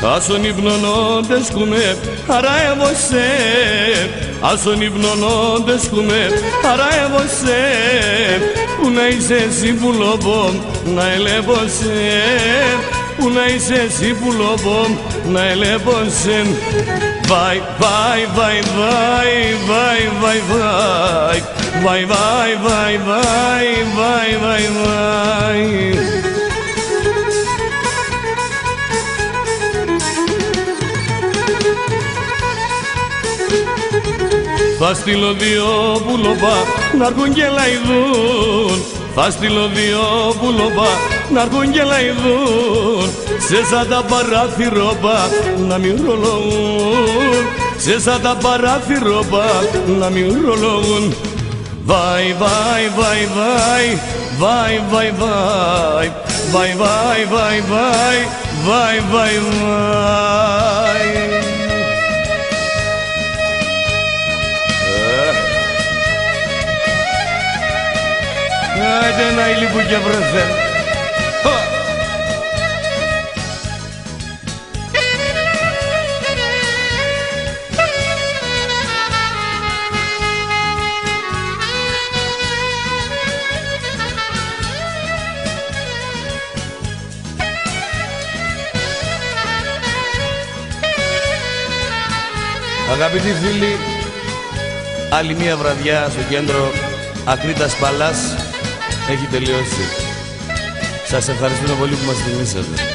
Άσον ύπνον σκουμέ, άρα έβωσε. Άσον ύπνον σκουμέ, άρα έβωσε. Πού να είσαι εσύ που λόμπω να ελέπωσε. Πού να είσαι εσύ που λόμπω να ελέπωσε. Βάι, βάι, βάι, βάι, βάι, βάι, βάι. Βάι, βάι, βάι, βάι, βάι, βάι, βάι. Θα στείλω δύο πουλοπά να έρχουν και λαϊδούν. Θα στείλω δύο πουλοπά να έρχουν και λαϊδούν. Σε σαν τα παράθυροπά να μην ρολογούν. Σε σαν τα παράθυροπά να μην ρολογούν. Βάι, βάι, βάι, βάι, βάι, βάι, βάι. Βάι, βάι, βάι, βάι, βάι, βάι, βάι. Άντε να ηλίπου και βρεθε. Αγαπητοί φίλοι, άλλη μία βραδιά στο κέντρο Ακρίτας Παλάς έχει τελειώσει. Σας ευχαριστούμε πολύ που μας θυμήσατε.